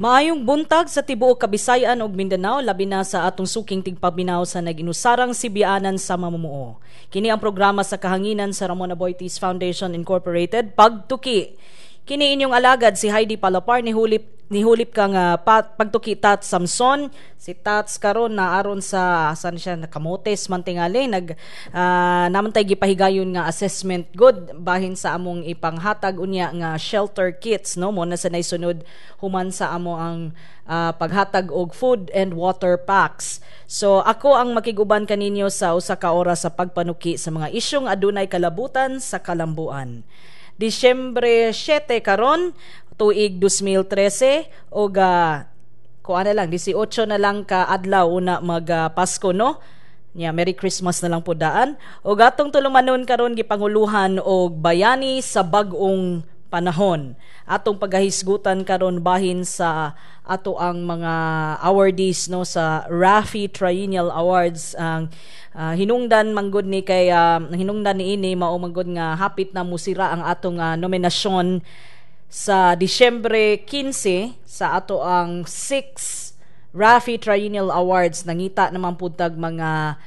Maayong buntag sa tibuok Kabisayan ug Mindanao, labi na sa atong suking tigpabinaw sa nag-inusarang Sibianan sa mamumuo. Kini ang programa sa kahanginan sa Ramon Aboitiz Foundation Incorporated, Pagtuki. Kini inyong alagad si Heidi Palapar ni hulip kang Pagtuki Tats Samson. Si Tats karon na aron sa san siya nakamotes man tingali naman tay gipahigayon nga assessment good bahin sa among ipanghatag unya nga shelter kits, no, mo na sa naisunod human sa amo ang paghatag og food and water packs. So ako ang makiguban kaninyo sa usa ka oras sa pagpanuki sa mga isyong adunay kalabutan sa kalambuan. Disyembre 7 karon tuig 2013 og kuan na lang 18 na lang ka adlaw una mag Pasko, no. Merry Christmas na lang po daan. Og atong tulumanon karon gipanguluhan og bayani sa bag-ong panahon. Atong pagahisgutan karon bahin sa ato ang mga awardees, no, sa Rafi Triennial Awards. Ang hinungdan manggod ni kay hinungdan ni ini mao manggod nga hapit na musira ang atong nominasyon sa Disyembre 15 sa ato ang 6 Rafi Triennial Awards. Nangita naman puntag mga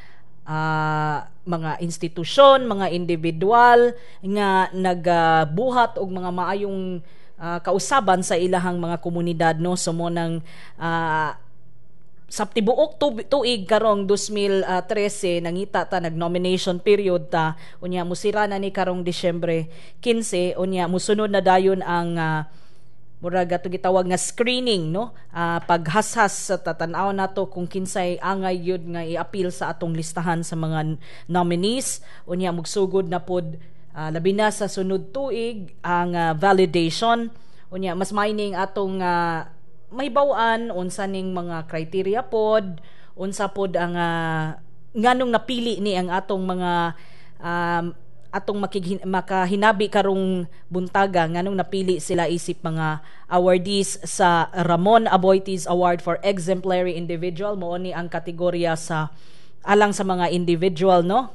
institusyon, mga individual nga nagbuhat og mga maayong kausaban sa ilahang mga komunidad, no. So mo nang sa tibuok tuig karong 2013 nangita ta nag-nomination period ta unya musira na ni karong Disyembre 15 unya musunod na dayon ang murag ato gitawag nga screening, no, paghashas sa tatanaw nato kung kinsay angay yun nga i-appeal sa atong listahan sa mga nominees unya mugsugod na pod labi na sa sunod tuig ang validation unya mas mining atong may bawaan unsa ning mga criteria pod, unsa pod ang nganong napili ni ang atong mga atong makahinabi karong buntaga nganong napili sila isip mga awardees sa Ramon Aboitiz Award for Exemplary Individual. Mao ni ang kategorya sa alang sa mga individual, no,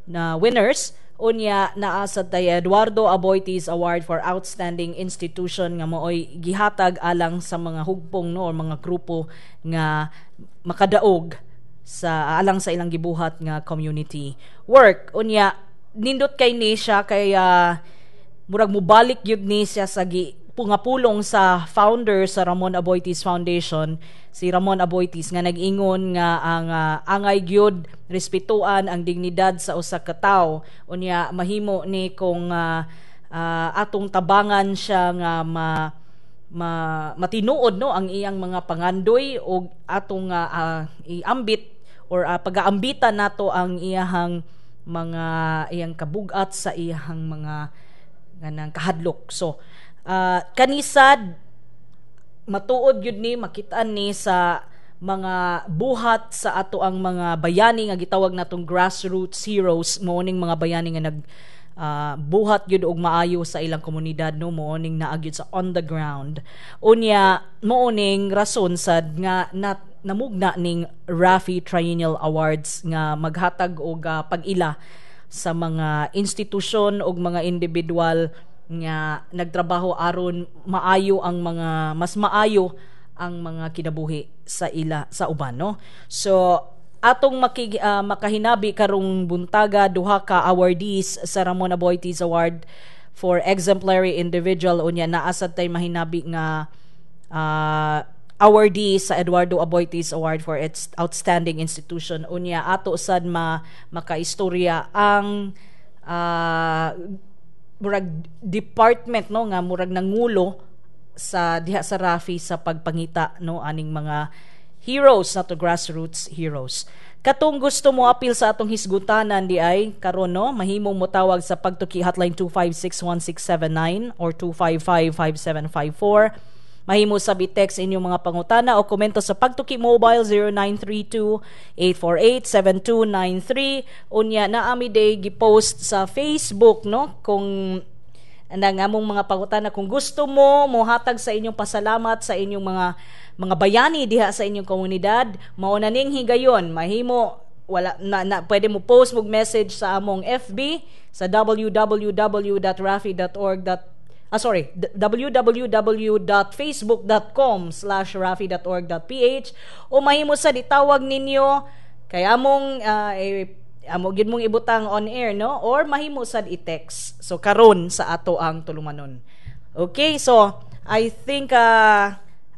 na winners. Unya naa sa Eduardo Aboitiz Award for Outstanding Institution nga mooy gihatag alang sa mga hugpong, no, or mga grupo nga makadaog sa alang sa ilang gibuhat nga community work. Unya nindot kay ni siya kay murag mubalik gyud ni siya sa pungapulong sa founder sa Ramon Aboitiz Foundation, si Ramon Aboitiz, nga nag-ingon nga ang angay gyud respetuan ang dignidad sa usa ka tawo unya mahimo ni kung atong tabangan siya nga matinuod, no, ang iyang mga pangandoy o atong iambit or pag-aambitan nato ang iyang mga iyang kabugat sa iyang mga ganang kahadlok. So kanisad matuod yun ni makitaan ni sa mga buhat sa ato ang mga bayani nga gitawag natong grassroots heroes, mooning mga bayani nga buhat gyud og maayo sa ilang komunidad, no, mooning naagyud sa on the ground. Unya mooning rason sad nga namugna ning Rafi Triennial Awards nga maghatag og pag-ila sa mga institusyon og mga individual nga nagtrabaho aron mas maayo ang mga kinabuhi sa uban, no. So atong makahinabi karong buntaga duha ka awardees sa Ramon Aboitiz Award for Exemplary Individual unya naa sad tay mahinabi nga awardee sa Eduardo Aboitiz Award for its Outstanding Institution unya ato sad makaistorya ang murag department, no, nga murag nangulo sa diha sa Rafi sa pagpangita, no, aning mga heroes nato, grassroots heroes. Katong gusto mo appeal sa atong hisgutanan di ay karon, no, mahimong motawag sa Pagtuki hotline 2561679 or 2555754. Mahimo sa text inyong mga pangutana o komento sa Pagtuki Mobile 0932-848-7293. Unya na ami day gipost sa Facebook, no, kung among mga pangutana kung gusto mo mohatag sa inyong pasalamat sa inyong mga bayani diha sa inyong komunidad, mao na ning higayon mahimo wala na pwede mo post mog message sa among FB sa www.rafi.org www.facebook.com/rafi.org.ph o mahimo sa ditawag ninyo kay among amo gyud mong ibutang on air, no, or mahimo sad i-text so karon sa ato ang tulumanon. Okay, so I think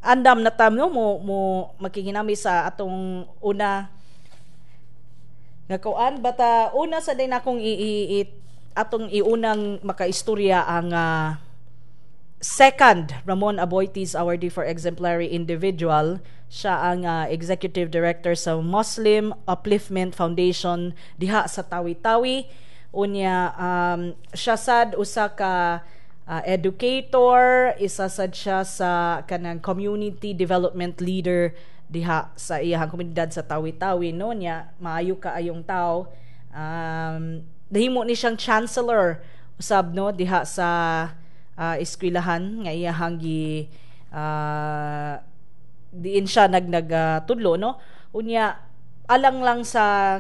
andam na tam no mo makikinami sa atong una nga kuan bata una sa din akong atong iunang makaistorya ang second Ramon Aboitiz Awardee for Exemplary Individual. Siya ang Executive Director sa Muslim Upliftment Foundation diha sa Tawi-Tawi. Unya siya sad usa ka educator, isa sad siya sa kanang community development leader diha sa iyang komunidad sa Tawi-Tawi, no, nya maayo kaayong tao. Nahimo ni siyang chancellor usab, no, diha sa eskwelahan nga iyahang diin siya nagtudlo, no, unya alang lang sa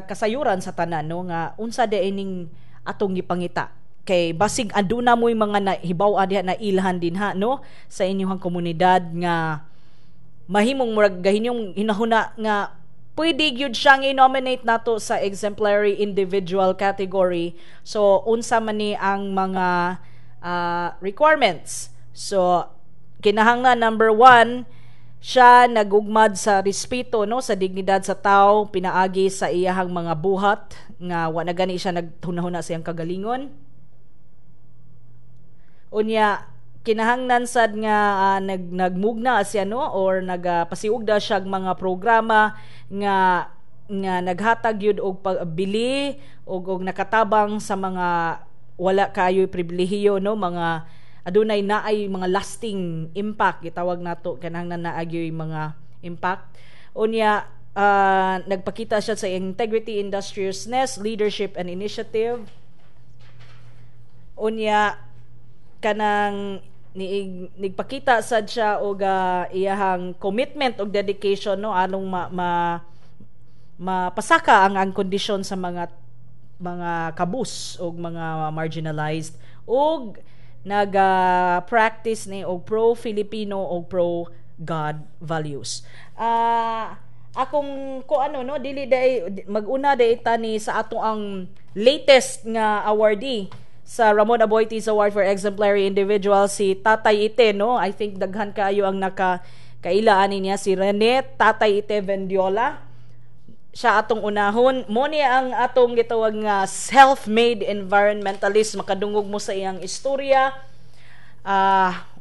kasayuran sa tanan, no, nga unsa ining atong gipangita kay basig aduna mo'y mga nahibaw-an diha na ilhan din ha, no, sa inyong komunidad nga mahimong murag gahinyong hinahuna nga pwede gyud siyang i-nominate nato sa exemplary individual category. So unsa man ni ang mga requirements? So kinahanglan number 1, siya nagugmad sa respeto, no, sa dignidad sa tao, pinaagi sa iyahang mga buhat nga wa na gani siya naghunahuna sa iyang kagalingon. Unya kinahanglan sad nga nagmugna siya, no, or nagpasiugda siya mga programa nga naghatag yun og pagbili og nakatabang sa mga wala kaayoy pribilehiyo, no, mga adunay naay mga lasting impact gitawag nato, kinahanglan naagyoy mga impact. Unya nagpakita siya sa integrity, industriousness, leadership and initiative. Unya kanang nigpakita sad siya og iyahang commitment og dedication, no, along mapasaka ang kondisyon sa mga kabus og mga marginalized, og practice ni og pro-Filipino og pro-God values. Akong no, dili day maguna day tani sa ato ang latest nga awardee sa Ramon Aboitiz Award for Exemplary Individual, si Tatay Ite, no. I think daghan kaayo ang nakailaan niya, si Rene Tatay Ite Vendiola. Siya atong unahon. Mo ni ang atong gitawag nga self-made environmentalist. Makadungog mo sa iyang istorya.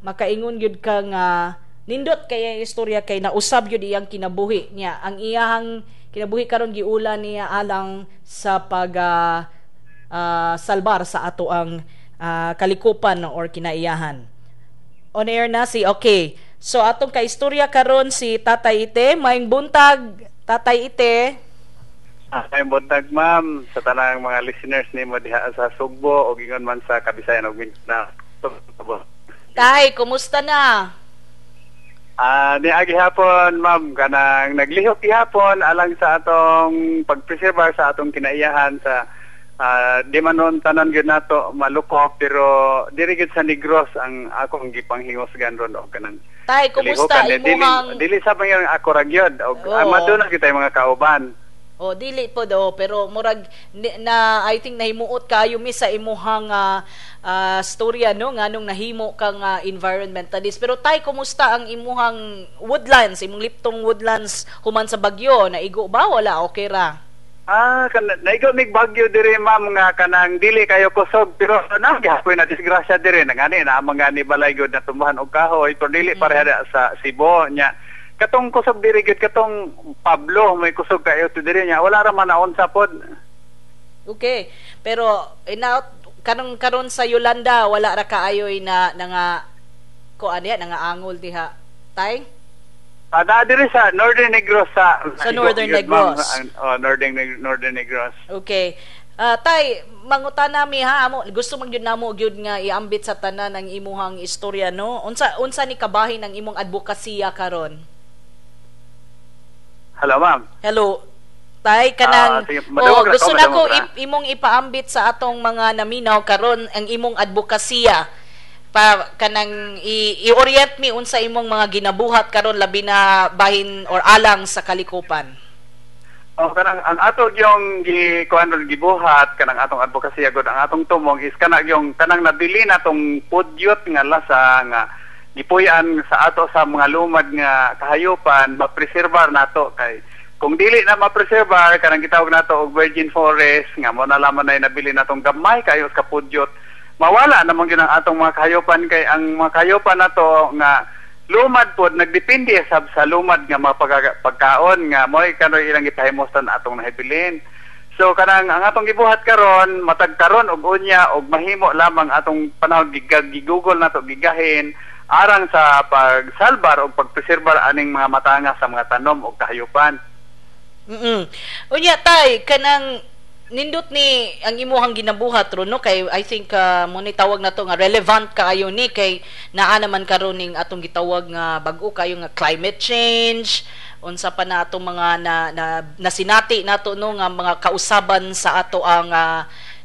Makaingon gyud ka nga nindot kay ang istorya kay nausab gyud iyang kinabuhi niya. Ang iyang kinabuhi karon giula niya alang sa pag salbar sa ato ang kalikupan or kinaiyahan. On air na si okay. So atong kaistorya karon si Tatay Ite. Maayong buntag, Tatay Ite. Maayong buntag, ma'am, sa tanang mga listeners nimo diha sa Sugbo o ingon man sa Kabisayan ug Mindanao. Tay, kumusta na? Niagi hapon, ma'am, kanang naglihok gihapon alang sa atong pagpreserbar sa atong kinaiyahan sa di man noon tanan gyud nato malukop, pero diri gyud sa Negros ang akong gipanghingosgan ron og kanang Tay, kumusta imong dili sa pangyang ako ra gyud og maduna kita mga kauban. Dili po do, pero murag na I think nahimuot kayo mi sa imuhang storya, no, nganong nahimo kang environmentalist. Pero Tay, kumusta ang imuhang woodlands, imong liptong woodlands human sa bagyo? Naigo ba wala okay ra? Naigo mig bagyo diri, ma'am, nga kanang dili kayo kusog, pero nagyapoy na disgrasya diri nangani na mga ni balay gyud na tumbahan og kahoy, pero dili pareha sa Cebu nya. Katong kusog diri gyud katong Pablo may kusog kayo to diri nya, wala ra man naon sa pod. Okay, pero karon sa Yolanda wala ra kaayoy na nga kuan diha nga angol diha, Tay? Diri sa Northern Negros sa Northern Negros. Northern Negros. Okay. Tay, mangutana mi ha, gusto man gyud namo gyud nga iambit sa tanan ang imuhang istorya, no? Unsa ni kabahin ang imong advokasya karon? Hello, ma'am. Hello. Tay, kanang gusto nako imong ipaambit sa atong mga naminaw karon ang imong advokasya pa kanang i-orient mi unsa imong mga ginabuhat karon labi na bahin or alang sa kalikupan. Kanang ang ato yung gibuhat kanang atong advocacy agud ang atong tumong is kanang yung kanang nabili natong pudyot nga lasa nga gipuy-an sa ato sa mga lumad nga kahayupan mapreserbar nato kay kung dili na mapreserbar kanang gitawag nato og virgin forest nga mo na lamang na nabili natong gamay kayo ka pudyot mawala namang gyud ang atong mga kahayupan kay ang mga kahayupan nato nga lumad pod nagdepende sa lumad nga mga pagkaon nga moy kanoy ilang ipahimostan atong nahibilin. So kanang ang atong gibuhat karon matag karon og unya og mahimo lamang atong panahon gigugol nato gigahin arang sa pagsalbar o pagpreserbar aning mga matanga sa mga tanom o kahayupan. Unya tay kanang nindot ni ang imuhang ginabuhat ron no kay I think mo ni tawag na to nga relevant kaayo ni kay naa naman karon ning atong gitawag nga bag-o kayo nga climate change unsa pa na atong mga nasinati nato no nga mga kausaban sa ato ang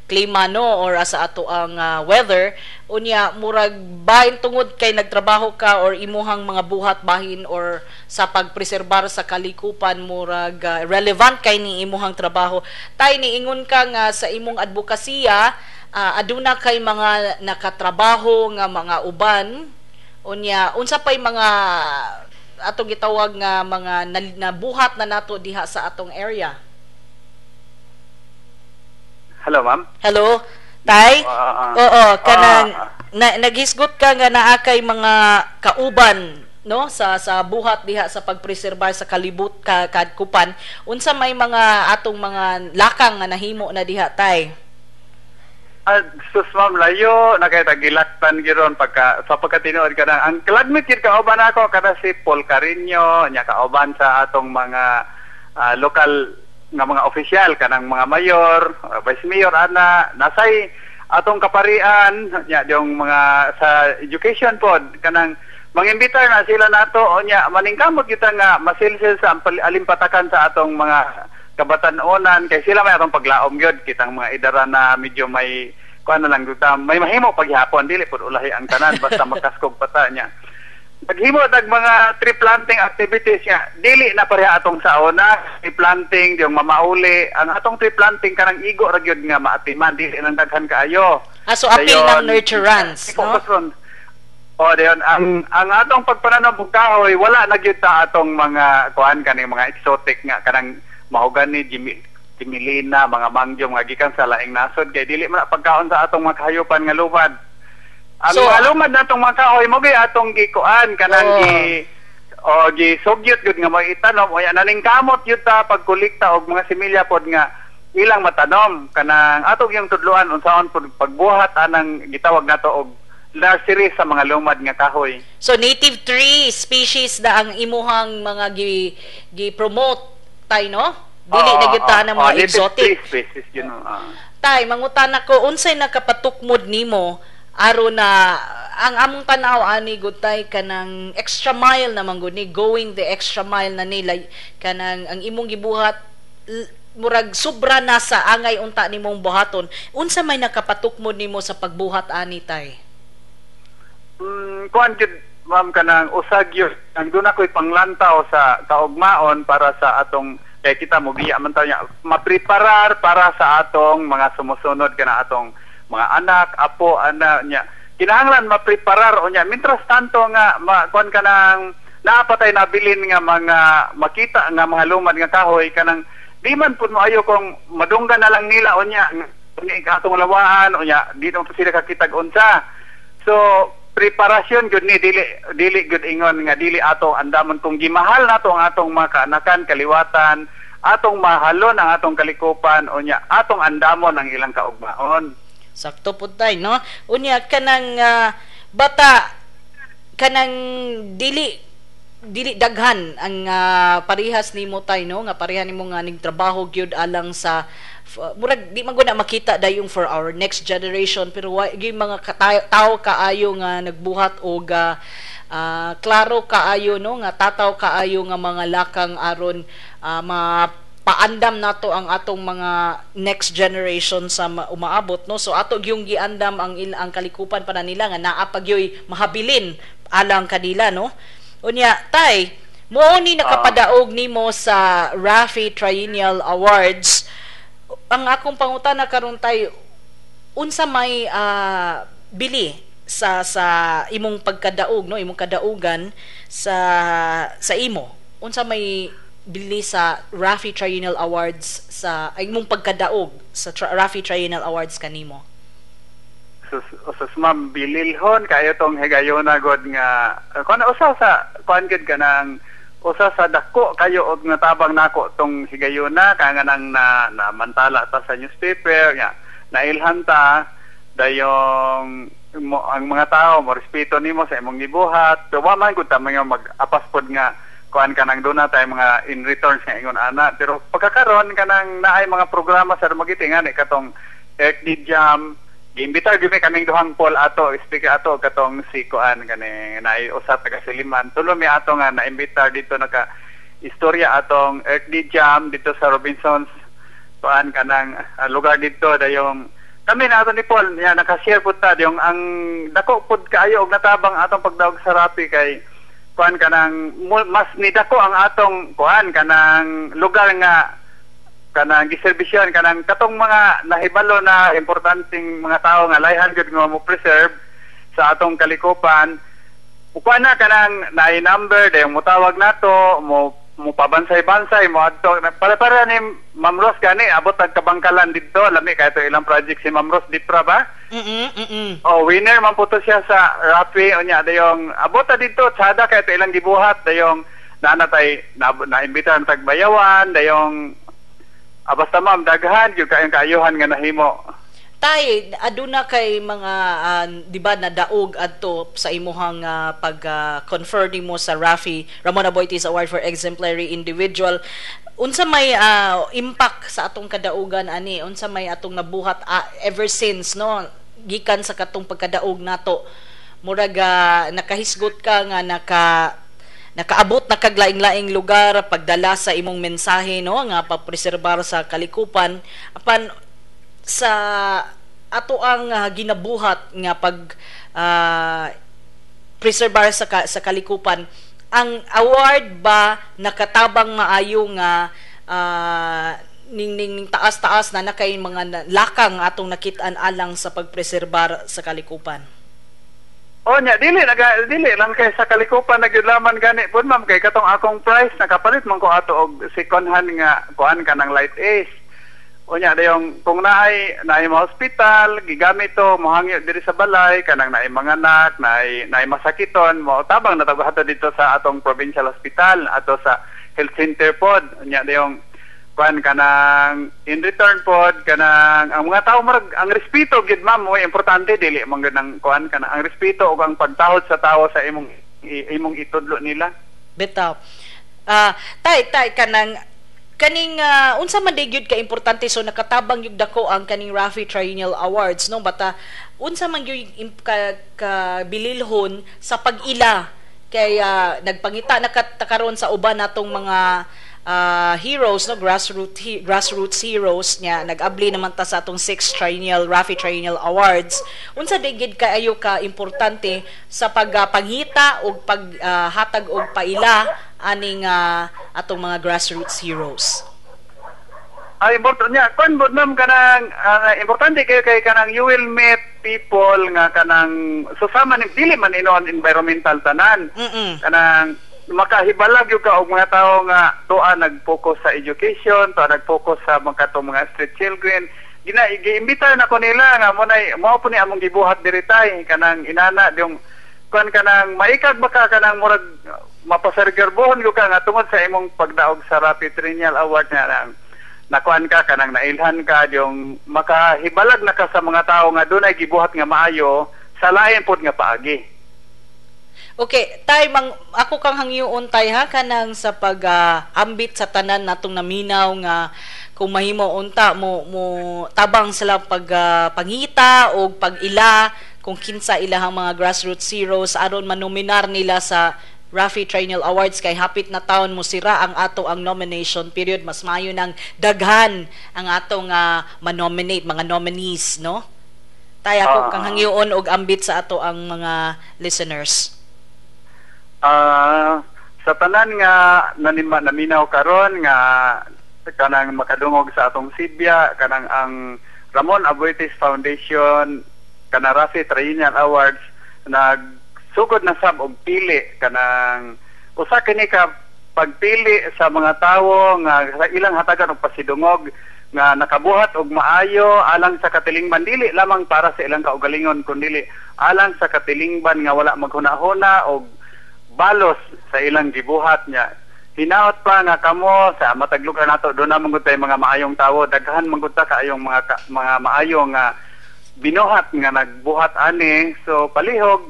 klima no or sa ato ang weather unya murag bahin tungod kay nagtrabaho ka or imuhang mga buhat bahin or sa pagpreserbar sa kalikupan murag relevant kay ni imuhang trabaho tay niingon ka nga sa imong advokasya aduna kay mga nakatrabaho nga mga uban unya unsa pay mga atong gitawag nga mga nabuhat na nato diha sa atong area. Hello, ma'am. Hello, tay. Oo, kanang naghisgot ka nga naa kay mga kauban no sa buhat diha sa pagpreserbar sa kalibot kadkupan. Unsa may mga atong mga lakang nga nahimo na diha tay? Sus ma'am layo na kay tagilaktan giron sa pagkatinuod ka na ang classmate gid kauban ako kada si Paul Carino nya kauban sa atong mga local nga mga opisyal kanang mga mayor, vice mayor ana nasay atong kaparian nya yung mga sa education pod kanang mangimbitar na sila nato nya maningkamot kita nga masilsil sa alimpatakan sa atong mga kabatan-onan kay sila may atong paglaom gyud kitang mga idara na medyo may kuan na lang duta may mahimo paghapon dili pud ulahi ang tanan basta makaskog pata nya paghimo dag mga tree planting activities nga dili na pareha atong sauna tree planting yung mamauli ang atong tree planting kanang igo ra gyud nga maatiman dili nang daghan kaayo so appeal ng nurturance no diyon ang atong pagpananom og kahoy wala na gyud ta atong mga kuan kaning mga exotic nga kanang mahugan ni Jimilina mga mangjom nga gikan sa laing nasod kay dili man pagkaon sa atong mga kahayupan nga lumad. Ang lumad natong mga kahoy mo gay atong gikuan kanang gi sugyot gud nga mo itanom o naning kamot yun ta pagkolekta og mga similya pod nga ilang matanom kanang atong yung tudluan unsaon pod pagbuhat anang gitawag nato og nursery sa mga lumad nga kahoy. So native tree species na ang imuhang mga gi-promote tay no? Dili na gyud ta ng mga exotic species yun. Tay mangutan ako unsay nakapatukmod nimo aron na ang among tanaw ani gud tay kanang extra mile naman gud ni going the extra mile na nila kanang ang imong gibuhat murag sobra na sa angay unta nimong buhaton unsa may nakapatukmod nimo sa pagbuhat ani tay? Kuan gid ma'am kanang usag yun ang doon ako'y panglantaw sa kaugmaon para sa atong kay kita mo biya man tayo mapreparar para sa atong mga sumusunod kana atong mga anak, apo, ana nya. Kinahanglan mapreparar o nya. Mintras tanto nga kuan kanang naapatay nabilin nga mga makita nga mga lumad nga kahoy kanang di man pud mo ayo kung madunggan na lang nila o nya ni atong lawaan o nya dito sila kakitag unsa. So preparasyon gud ni dili gud ingon nga dili ato andamon kung gimahal nato ang atong mga kaanakan kaliwatan atong mahalon ang atong kalikupan o nya atong andamon ang ilang kaugmaon. Sakto pud tay no unya kanang bata kanang dili daghan ang parehas nimo tay no nga pareha nimo nga ning trabaho gyud alang sa murag di man gud na makita dayon for our next generation pero gyud mga tao kaayo nga nagbuhat og klaro kaayo no nga tataw kaayo nga mga lakang aron paandam nato ang atong mga next generation sa umaabot, no? So ato yung giandam ang kalikupan pa na nila nga naa pagyoy mahabilin alang kanila, no? Unya tay mo ni nakapadaog nimo sa Rafi Triennial Awards. Ang akong pangutana karon tay, unsa may bili sa imong pagkadaog, no, imong kadaugan sa imo, unsa may bili sa Rafi Triennial Awards sa imong pagkadaog sa Rafi Triennial Awards kanimo? Sus ma'am, bililhon kayo tong higayuna god nga kun usa sa kuan gid kanang usa sa dako kayo og natabang nako tong higayuna kanga nang na mantala ta sa newspaper nga nailhan ta dayong ang mga tao mo respeto nimo sa imong gibuhat. So wa man gud ta mga mag-apas pod nga kuan kanang duna tay mga in returns nga ingon ana, pero pagkakaron kanang naay mga programa sa magitingan katong Earthly Jam. Giimbitar gyud kaming duhang poll ato, speaker ato katong si kuan kani naay usap taga Siliman. Tulo mi ato nga naimbitar dito naka istorya atong Earthly Jam dito sa Robinsons kuan kanang lugar dito dayong kami na ato ni Paul niya naka-share pud ta yung ang dako pud kaayo og natabang atong pagdaog sa Rapi kay kuan kanang mas nidako ang atong kuan kanang lugar nga kanang giserbisyon kanang katong mga nahibalo na importanteng mga tao nga layhan gud nga mo preserve sa atong kalikupan. Kuan na kanang naay number dayong motawag nato mo pabansay-bansay mo adto para ni Ma'am Ros gani abot ang kabangkalan dito lami kay to ilang project si Ma'am Ros Dipra ba? Oh, winner man puto siya sa Rapi unya dayong abot ta dito tsada kay to ilang gibuhat dayong nanatay na-imbitahan tagbayawan dayong basta ma'am daghan gyud kayong kaayuhan nga nahimo. Tay, aduna kay mga di ba na daog adto sa imuhang pag-confer nimo sa Ramon Aboitiz Award for Exemplary Individual. Unsa may impact sa atong kadaugan ani? Unsa may atong nabuhat ever since, no? Gikan sa katong pagkadaog nato. Murag nakahisgot ka nga nakaabot na kaglaing-laing lugar pagdala sa imong mensahe, no, nga pagpreserbar sa kalikupan apan sa ato ang ginabuhat nga pag preserbar sa kalikupan. Ang award ba nakatabang maayo nga ning taas-taas na nakay mga lakang atong nakit-an alang sa pagpreserbar sa kalikupan? O nya dili lang kay sa kalikupan nagyudlaman gani pud ma'am kay katong akong price nakapalit man ko ato og second hand nga kuan kanang light ace. O nya dayong kung naay mga hospital gigamit to mohangyo diri sa balay kanang naay mga anak naay masakiton mo tabang natagbo hato dito sa atong provincial hospital ato sa health center pod. O nya dayong kuan kanang in return pod kanang ang mga tawo marag ang respeto gid ma'am mo importante dili man gud nang kuan kanang ang respeto ug ang pagtahod sa tawo sa imong itudlo nila. Bitaw. Tay kanang kaning unsa man gyud ka importante so nakatabang yug dako ang kaning Rafi Triennial Awards, no, bata unsa man gyud ka bililhon sa pag-ila kay nagpangita nakatakaron sa uban natong mga heroes, no, grassroots heroes nya nag-abli naman ta sa atong 6th Rafi Triennial Awards. Unsa digid kaayo ka importante sa pagpangita og paghatag og paila aning atong mga grassroots heroes? Importante niya kun bod nam kanang importante kayo kay kanang you will meet people nga kanang susama ni dili man inon environmental tanan. Kanang makahibalag yung ka og mga tao nga tuwa nag-focus sa education, tuwa nag-focus sa mga street children. Giimbita na ko nila nga mo po ni among gibuhat diri tay kanang inana yung kan kanang maikag baka kanang murag mapasargerbohon ko ka nga tungod sa imong pagdaog sa Rafi Triennial Award nga nakuan ka kanang nailhan ka yung makahibalag na ka sa mga tao nga dunay gibuhat nga maayo sa lain pod nga paagi. Okay, tay ako kang hangyoon tay ha kanang sa pag-ambit sa tanan natong naminaw nga kung mahimo unta mo tabang sila pangita o pag-ila kung kinsa ilahang mga grassroots heroes aron manominar nila sa Rafi Triennial Awards kay hapit na taon mo sira ang ato ang nomination period, mas maayo nang daghan ang atong ma-nominate mga nominees, no? Tay ako kang hangyoon og ambit sa ato ang mga listeners. Sa tanan nga naminaw karon nga kanang makadungog sa atong Sibya, kanang ang Ramon Aboitiz Foundation kana Rafi Triennial Awards nagsugod na sab og pili kanang usa kini ka pagpili sa mga tawo nga sa ilang hatagan og pasidungog nga nakabuhat og maayo alang sa katilingban, dili lamang para sa ilang kaugalingon kundi alang sa katilingban nga wala maghuna-huna og balos sa ilang gibuhat niya. Hinaot pa nga kamo sa matag lugar nato do na mangud tay mga maayong tawo, daghan mangud ta kaayong mga maayong binuhat nga nagbuhat ani. So palihog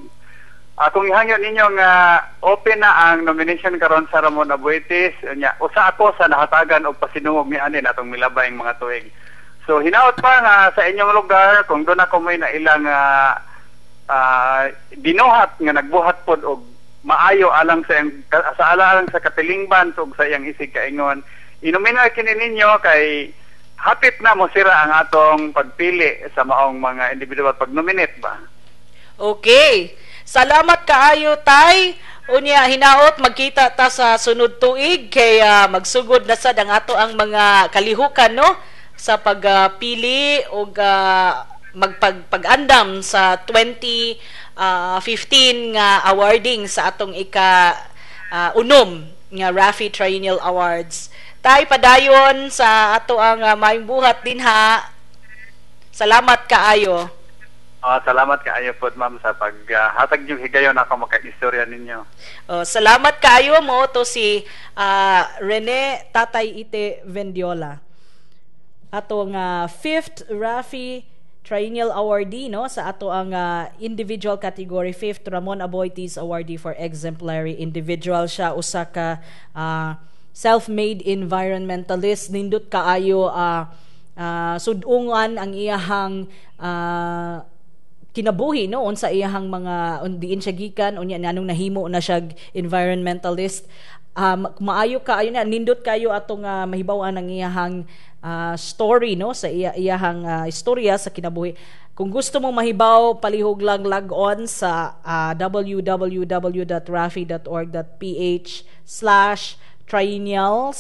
akong ihangyo ninyo nga open na ang nomination karon sa Ramon Aboitiz nya. Usa ako sa nahatagan og pasinungog ni ani natong milabayng mga tuig. So hinaot pa nga sa inyong lugar kung do na ko may na ilang binuhat nga nagbuhat pod og maayo alang sa katilingban ug sa iyang isig kaingon, inomina kini ninyo kay hapit na mo sira ang atong pagpili sa maong mga individual pag-nominate ba. Okay. Salamat kaayo tay. Unya hinaot magkita ta sa sunod tuig kay magsugod na sad ang ato ang mga kalihukan, no, sa pagpili og magpag-andam sa 2015 nga awarding sa atong unom nga Rafi Triennial Awards. Tay padayon sa ato ang maayong buhat din ha. Salamat kaayo. Salamat kaayo po ma'am sa paghatag yung higayon ako maka-istorya ninyo. Salamat kaayo mo to si Rene Tatay Ite Vendiola. Atong 5th Rafi Triennial Awardee, no, sa ato ang individual category, 5th Ramon Aboitiz Awardee for Exemplary Individual. Siya usa ka self-made environmentalist. Nindot kaayo sudungan ang iyahang kinabuhi, no, unsa iyahang mga diin siya gikan unya nanong nahimo na siya environmentalist. Maayo kaayo na nindot kayo atong mahibaw-an ang iyahang story, no, sa iyahang istorya sa kinabuhi. Kung gusto mo mahibaw, palihog lang log on sa www.rafi.org.ph/triennials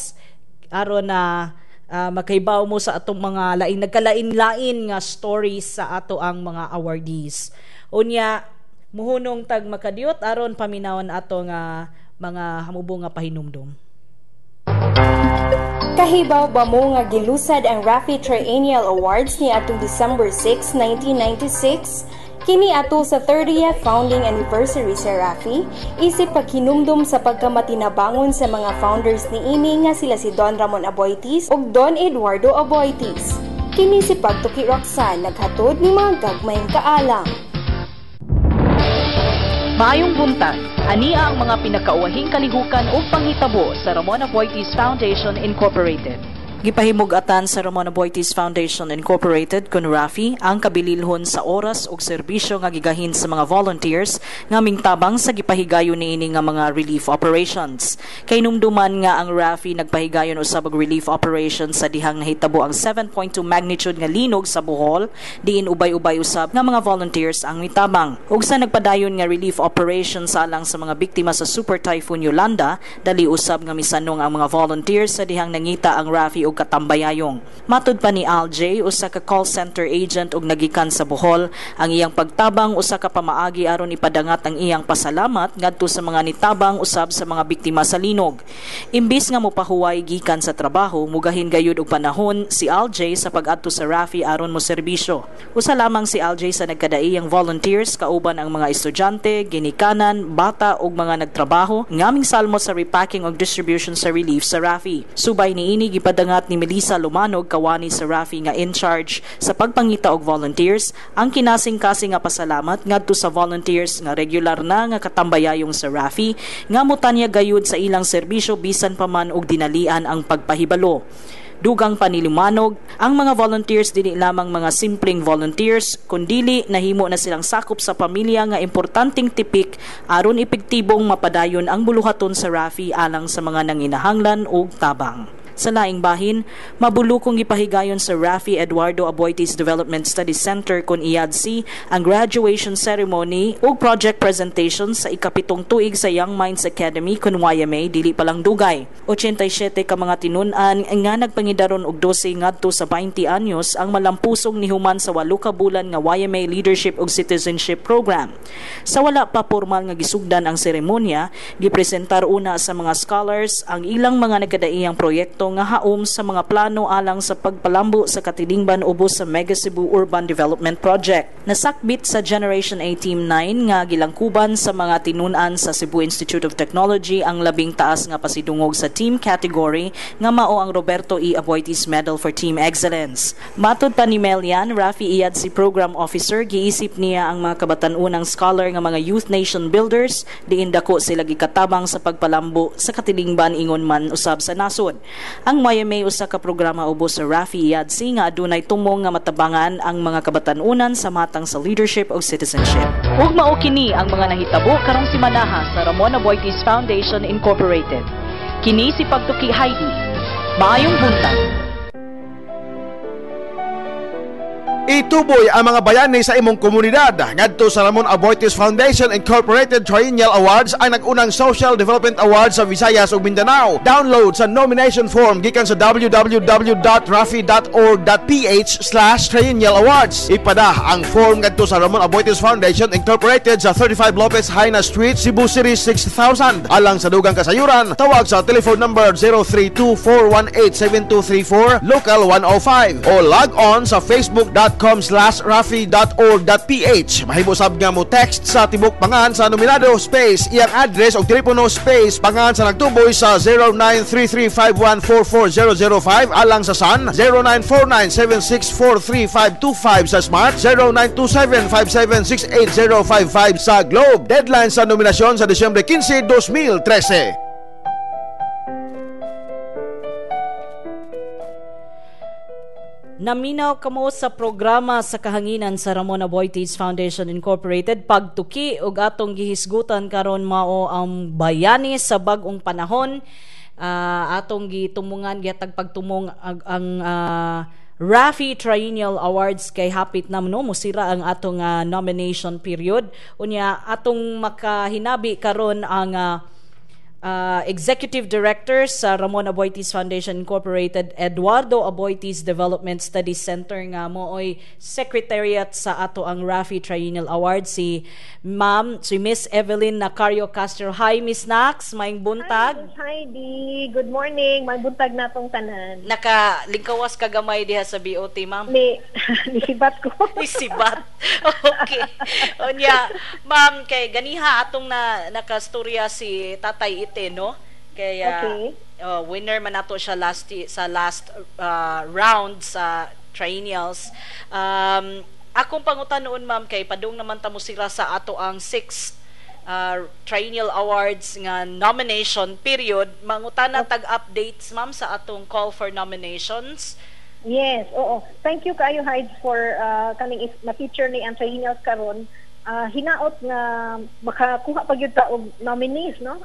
aron na makahibaw mo sa atong mga nagkalain-lain nga stories sa ato ang mga awardees. Unya muhunong tag makadiot aron paminawon ato nga mga hamubo nga pahinumdum. Kahibaw ba mo nga gilusad ang Rafi Triennial Awards ni atong December 6, 1996? Kini ato sa 30th founding anniversary sa Rafi, isip paghinumdum sa pagkamatinabangon sa mga founders ni ini nga sila si Don Ramon Aboitiz ug Don Eduardo Aboitiz. Kini si Pagtuki Roxanne naghatod ni mga gagmayng kaalam. Maayong buntag, ania ang mga pinakauwahing kalihukan o panghitabo sa Ramon Aboitiz Foundation Incorporated. Gipahimug-atan sa Ramon Aboitiz Foundation Incorporated kun Rafi ang kabililhon sa oras ug serbisyo nga gigahin sa mga volunteers nga mingtabang sa gipahigayon niini nga mga relief operations. Kay numduman nga ang Rafi nagpahigayon usab og relief operations sa dihang nahitabo ang 7.2 magnitude nga linog sa Bohol, diin ubay-ubay usab nga mga volunteers ang mitabang. Ug sa nagpadayon nga relief operations alang sa mga biktima sa Super Typhoon Yolanda, dali usab nga misanong ang mga volunteers sa dihang nangita ang Rafi og katambayayong. Matud pa ni Al-J, usa ka call center agent og nagikan sa Bohol, ang iyang pagtabang usa ka pamaagi aron ipadangat ang iyang pasalamat ngadto sa mga nitabang usab sa mga biktima sa linog. Imbis nga mopahuway gikan sa trabaho, mugahin gayud og panahon si Al-J sa pag-adto sa Rafi aron mo serbisyo. Usa lamang si Al-J sa nagkadaiyang volunteers kauban ang mga estudyante, ginikanan, bata ug mga nagtrabaho ngaming salmot sa repacking ug distribution sa relief sa Rafi. Subay niini gipadangat ni Melissa Lumanog kawani sa Rafi nga in charge sa pagpangita og volunteers ang kinasing-kasing nga pasalamat ngadto sa volunteers nga regular na nga katambayayong sa Rafi nga mutanya gayud sa ilang serbisyo bisan pa man og dinalian ang pagpahibalo. Dugang panilimanog, ang mga volunteers dili lamang mga simpleng volunteers, kundili nahimo na silang sakop sa pamilya nga importanteng tipik aron epektibong mapadayon ang buluhaton sa RAFI alang sa mga nanginahanglan ug tabang. Sa laing bahin, mabulukong gipahigayon sa RAFI Eduardo Aboitiz Development Studies Center kun IADC ang graduation ceremony ug project presentation sa ikapitong tuig sa Young Minds Academy kun YMA dili palang dugay. 87 ka mga tinun-an nga nagpangidaron og 12 ngadto sa 20 anyos ang malampusong nihuman sa 8 ka bulan nga YMA Leadership ug Citizenship Program. Sa wala pa formal nga gisugdan ang seremonya, gipresentar una sa mga scholars ang ilang mga nagkadaiyang proyekto nga haom sa mga plano alang sa pagpalambo sa katilingban ubos sa Mega Cebu Urban Development Project. Nasakbit sa Generation A Team 9 nga gilangkuban sa mga tinun-an sa Cebu Institute of Technology ang labing taas nga pasidungog sa team category nga mao ang Roberto E. Aboitiz Medal for Team Excellence. Matod pa ni Melian, RAFI IADC Program Officer, giisip niya ang mga kabatan-unang scholar nga mga youth nation builders diin dako sila gikatabang sa pagpalambo sa katilingban ingon man usab sa nasod. Ang YMA usa ka programa ubos sa RAFI IADC nga adunay tumong nga matabangan ang mga kabatan-unan sa matang sa leadership o citizenship. Ug mao kini ang mga nahitabo karong simanaha sa Ramon Aboitiz Foundation Incorporated. Kini si Pagtuki Heidi. Maayong buntag. Ituboy ang mga bayani sa imong komunidad. Ngadto sa Ramon Aboitiz Foundation Incorporated Triennial Awards ang nag-unang Social Development Awards sa Visayas ug Mindanao. Download sa nomination form gikan sa www.rafi.org.ph/triennial awards. Ipada ang form ngadto sa Ramon Aboitiz Foundation Incorporated sa 35 Lopez Haina Street, Cebu City 6000. Alang sa dugang kasayuran, tawag sa telephone number 032-418-7234 local 105 o log on sa facebook.com/rafi.org.ph. Mahibusab nga mo text sa tibok pangan sa nominado space iyang address o telepono space pangan sa nagtuboy sa 093351440005 alang sa Sun 094976435525 sa Smart 092757680055 sa Globe. Deadline sa nominasyon sa Disyembre 15, 2013. Naminaw kamo sa programa sa kahanginan sa Ramon Aboitiz Foundation Incorporated pagtuki ug atong gihisgutan karon mao ang bayani sa bag-ong panahon. Atong gitumungan gihatag pagtumong ang RAFI Triennial Awards kay hapit na no musira ang atong nomination period. Unya atong makahinabi karon ang Executive Director sa Ramon Aboitiz Foundation Incorporated, Eduardo Aboitiz Development Studies Center nga mooy Secretariat sa ato ang RAFI Triennial Award si Miss Evelyn Nacario Castro. Hi Miss Nax, maayong buntag. Hi Heidi, good morning. Maayong buntag natong tanan. Nakalingkawas ka gamay diha sa BOT, ma'am. Nisibat ko. Nisibat. Okay. Unya, ma'am, kay ganiha atong nakastorya si Tatay Ite, no? Kaya okay. Winner man nato siya last round sa triennials. Akong pangutan noon, ma'am, kay padung naman ta mo sira sa ato ang 6th triennial awards nga nomination period. Mangutana tag updates, ma'am, sa atong call for nominations. Yes, oo. Thank you kayo, Hyde, for kaning ma-feature ni ang triennials karon. Hinaot nga makakuha pa gyud ta og nominees, no?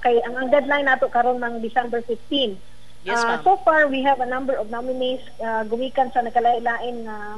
Kay ang deadline nato karon mang December 15. Yes, ma'am. So far we have a number of nominees gumikan sa nagkalain-lain nga